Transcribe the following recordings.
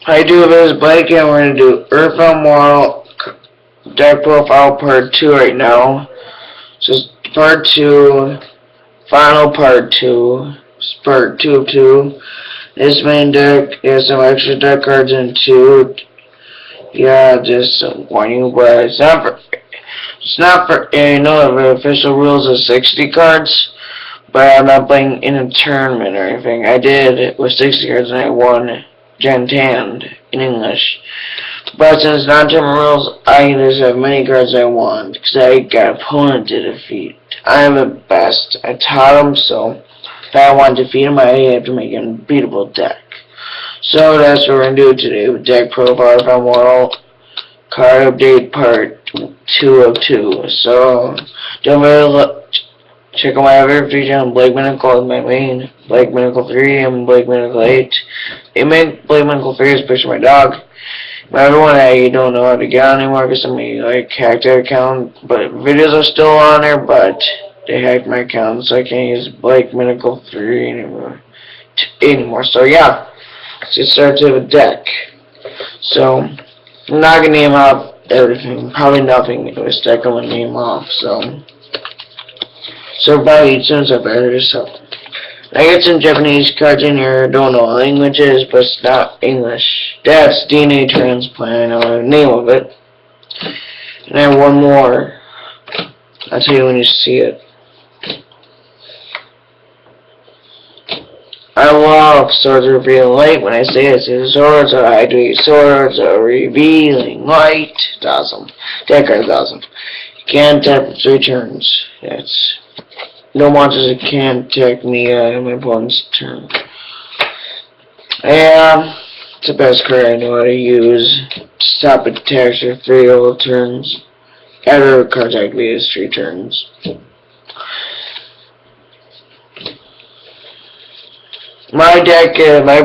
I do this Blake, and we're gonna do earthbound moral deck profile part 2 right now. So part 2, final part 2, part 2 of 2. This main deck has some extra deck cards in 2. Yeah, just warning you, but I know the official rules is 60 cards, but I'm not playing in a tournament or anything. I did with 60 cards and I won Gen 10 in English. But since non-tournament rules, I can just have many cards I want, because I got opponent to defeat. I'm the best. I taught him, so if I want to defeat him, I have to make an unbeatable deck. So that's what we're going to do today with deck profile of immortal card update part 2 of 2. So don't forget check out my other feature on Blake Minical, my main Blake Minical 3 and Blake Minical 8. Blake Minical 3 is a picture of my dog. My other one I don't know how to get on anymore because somebody hacked that account, but videos are still on there, but they hacked my account, so I can't use Blake Minical 3 anymore. So yeah, let's get started with a deck. So I'm not gonna name off everything, probably nothing in this deck I'm gonna name off. So probably as soon as I better yourself. I got some Japanese cards in here, don't know what language it is, but it's not English. That's DNA transplant, I know the name of it. And I have one more. I'll tell you when you see it. I love swords revealing light. When I say it, the swords are hydrating, swords are revealing light. It's awesome. That card is awesome. You can't tap for 3 turns. That's no monsters that can't attack me in my opponent's turn. Yeah, it's the best card I know how to use. Stop attacks for 3 whole turns. After cards activate is 3 turns. My deck, my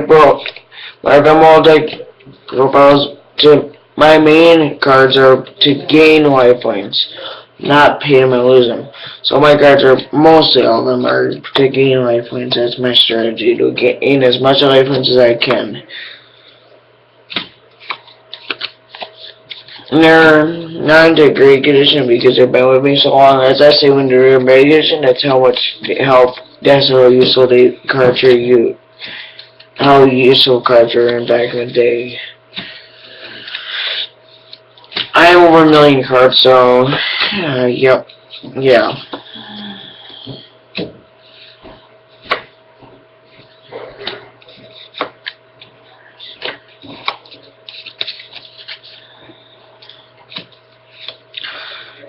emerald deck profiles to my main cards are to gain lifelines, not pay them and lose them. So my cards are mostly all of them are to gain lifelines. That's my strategy, to gain as much lifelines as I can. And they're not into great condition because they've been with me so long. As I say, when they're in great condition, that's how much help. That's how useful the cards are. How useful cards are in back in the day. I have over 1 million cards, so yep, yeah.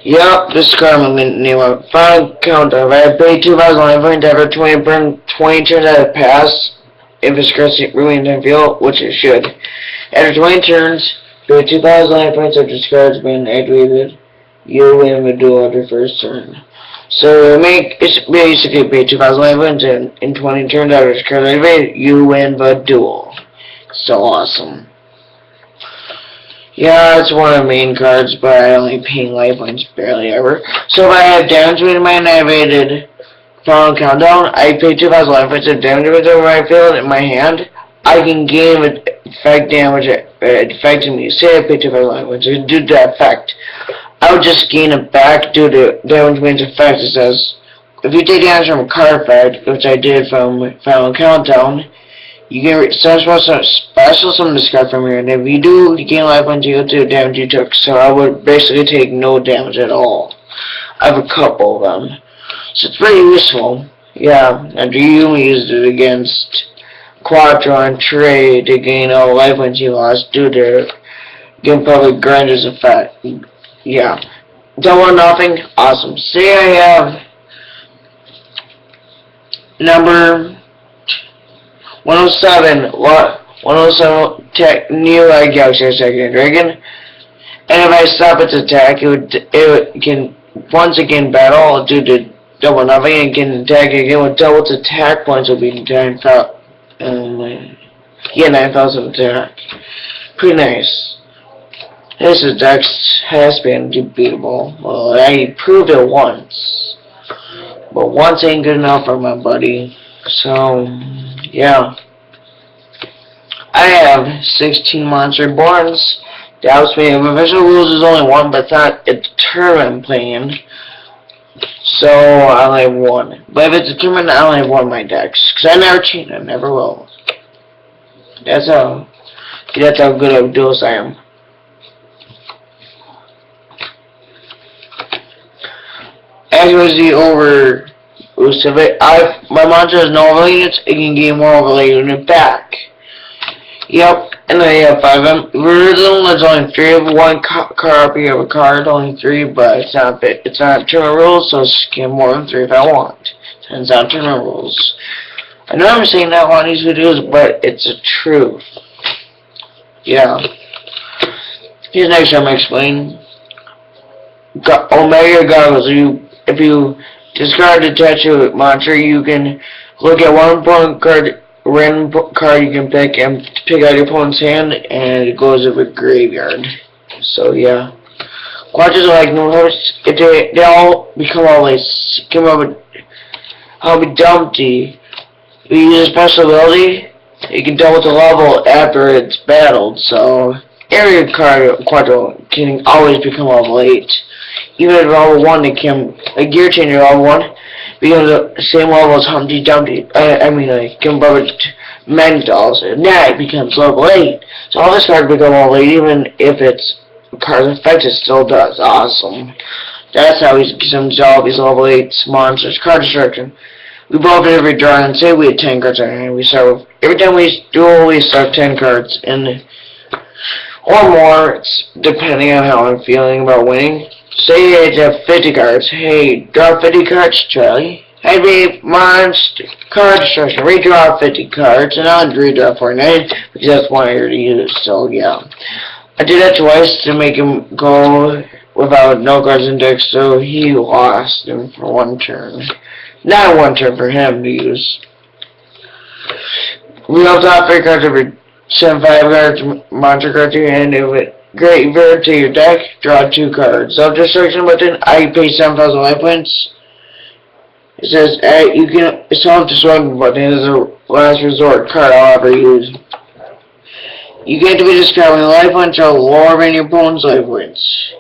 Yep, this card I'm going to name a final countdown. If I pay 2,000 lifelines after 20 turns out of pass, if it's currency remains in field, which it should. After 20 turns, pay 2,000 lifelines after this card's been activated. You win the duel after first turn. So it's basically pay 2,000 lifelines and in 20 turns after this card's activated, you win the duel. So awesome. Yeah, it's one of the main cards, but I only pay lifelines barely ever. So if I have damage in my activated final countdown, I pay 2,000 lifelines of damage over my field in my hand. I can gain effect damage affecting me. Say I pay 2,000 lifelines due to that effect. I would just gain it back due to damage means effect. It says if you take damage from a card effect, which I did from final countdown, you get special summon this card from here, and if you do, you gain life when you go to the damage you took. So I would basically take no damage at all. I have a couple of them, so it's pretty useful. Yeah, and you used it against Quattro and Trey to gain all life when you lost due to Game Public Grinder's effect. Yeah, don't want nothing. Awesome. Say I have number 107, 107 New Galaxy Second Dragon, and if I stop its attack, it can once again battle due to double nothing, and can attack again with double its attack points will be 9,000. 9,000 attack. Pretty nice. This deck has been unbeatable. Well, I proved it once, but once ain't good enough for my buddy. So, yeah. I have 16 monster borns. That was me. Official rules is only one, but it's not a tournament playing. So I only have one. But if it's a tournament, I only have one of my decks. Because I never cheat, I never will. That's how good of a duelist I am. Accuracy over my mantra is no overlay units, it can gain more overlay unit back. Yep, and I have 5 original, there's only 3 of one card, you have a card, only 3, but it's not tournament rules, so it's get more than 3 if I want. It's not tournament rules. I know I'm saying that on these videos, but it's the truth. Yeah. Here's next time I explain. Omega goggles. If you discard a tattoo monster, you can look at one opponent card, random card you can pick, and pick out your opponent's hand, and it goes to the graveyard. So yeah. Quadras are like no hosts. If they all become always come up with Dumpty. If you use a special ability, it can double the level after it's battled, so every card Quadro can always become level 8. Even at level 1, it can, a gear changer level 1 becomes the same level as Humpty Dumpty. Can above it Magnetos, and that becomes level 8. So all this card become level 8, even if its card's effect it still does. Awesome. That's how we can all these level 8 monsters. Card destruction. We both every draw and say we had 10 cards in our hand. We start with, every time we duel, we start 10 cards, or more, it's depending on how I'm feeling about winning. Say I have 50 cards. Hey, draw 50 cards, Charlie. Hey, babe, monster card destruction. Redraw 50 cards, and I'll redraw 49 because that's one I already used. So yeah, I did that twice to make him go without no cards in deck, so he lost him for 1 turn. Not 1 turn for him to use. We all top 3 cards every 7 5 cards, monster card to your hand. If it graveyard to your deck, draw 2 cards. Self-destruction button, I pay 7,000 life points. It says, you can, self-destruction button is a last resort card I'll ever use. You get to be describing life points are lower than your opponent's life points.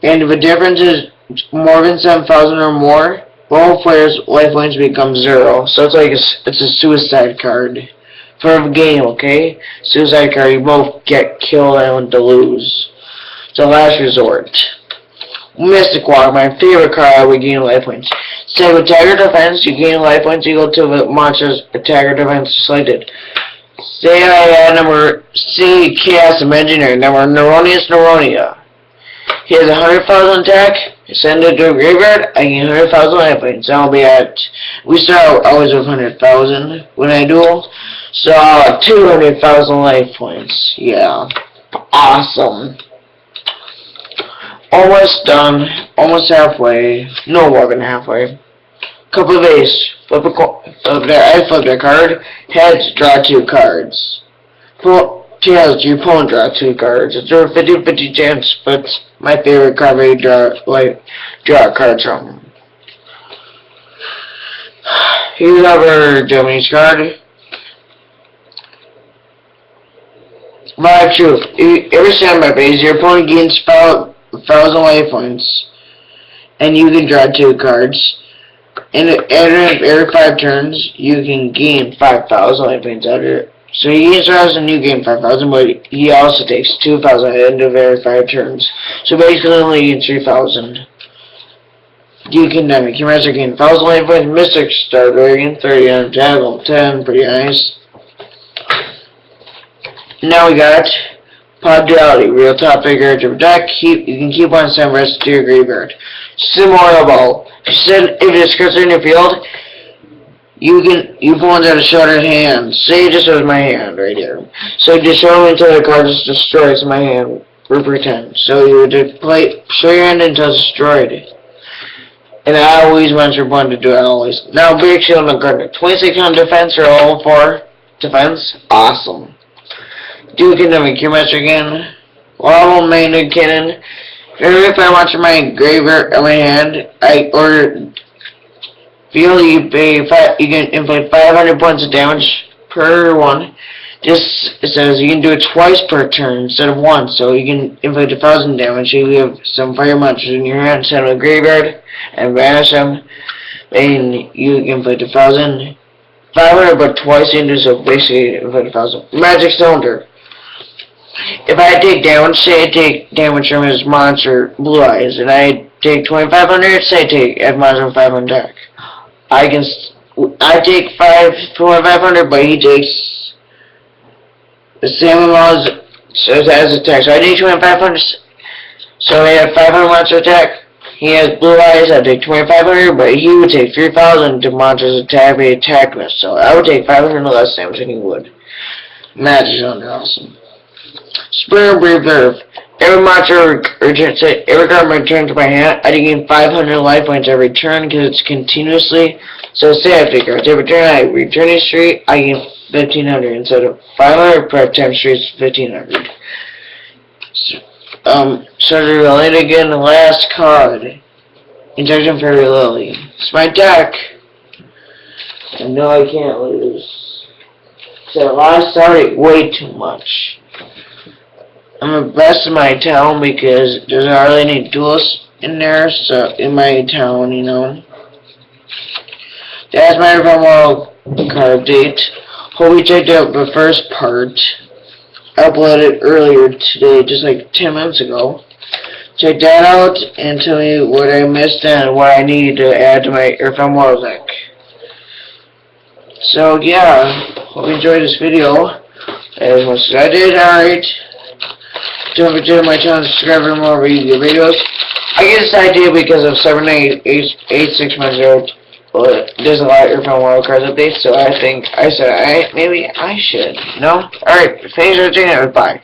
And if the difference is more than 7,000 or more, both players' life points become 0. So it's like it's a suicide card. For the game, okay? Suicide card, you both get killed and want to lose. It's a last resort. Mystic Walk, my favorite card, I would gain life points. Say with attacker defense, you gain life points equal to the monster's attacker defense selected. Say I had say Chaos Imaginary, number Neuronius Neuronia. He has 100,000 attack. Send it to a graveyard. I gain 100,000 life points. I'll be at. We start always with 100,000 when I duel. So 200,000 life points. Yeah, awesome. Almost done. Almost halfway. No more than halfway. Couple of ace. Flip I flip that card. Heads, draw 2 cards. Tails, your opponent draw 2 cards. It's a 50-50 chance, but my favorite card where you draw cards from. Here's another Japanese card. My truth. Every standby phase, your opponent gains 1,000 life points, and you can draw 2 cards. And every 5 turns, you can gain 5,000 life points out of it. So he gains 1,000 and you gain 5,000, but he also takes 2,000 at the end of every 5 turns. So basically only gains 3,000. You can make your master gain 1,000 life points. Mystic Star Dragon, 30 on tag, 10, pretty nice. Now we got Pod Duality, real top figure of your deck. You can keep on sending rest to your graveyard. Immortal Ball. If it discards in your field, you pull into the shorter hand. Say just as my hand right here. So just show me until the card is destroyed in my hand. For pretend. So you would show your hand until it's destroyed. And I always want your opponent to do it always. Now big shield on card. 26 on defense or all 4 defense. Awesome. Duke and the Q Master again. Level main cannon. If I watch my graveyard in my hand, you can inflict 500 points of damage per one. This it says you can do it twice per turn instead of once, so you can inflict 1,000 damage. You have some fire monsters in your hand, send them to a graveyard, and banish them. And you can inflict 1,500, but twice into, so basically inflict 1,000. Magic Cylinder. If I take damage, say I take damage from his monster Blue Eyes, and I take 2,500, say I take add monster 500 attack. I take 2,500, but he takes the same amount as attack. So I take 2,500. So I have 500 monster attack. He has Blue Eyes. I take 2,500, but he would take 3,000 to monster's attack. But he attacked me, so I would take 500 less damage than he would. Magic Cylinder, awesome. Spring Reserve. Every monster returns. Every card returns to my hand. I gain 500 life points every turn because it's continuously. So say I take cards every turn. I return a street. I gain 1,500 instead of 500 per 10 streets. 1,500. So to relate again, the last card. Injection Fairy Lily. It's my deck. And no, I can't lose. So I started way too much. I'm the best in my town because there's hardly any duels in there, so in my town, you know. That's my Earthbound card update. Hope you checked out the first part. I uploaded earlier today, just like 10 minutes ago. Check that out and tell me what I missed and what I need to add to my Earthbound deck. So yeah, hope you enjoyed this video as much as I did. Alright. Don't forget my channel to subscribe for more videos. I get this idea because of 7888610. Well, there's a lot of Earthbound World cards updates, so I think maybe I should, you know? Alright, thanks for watching, bye.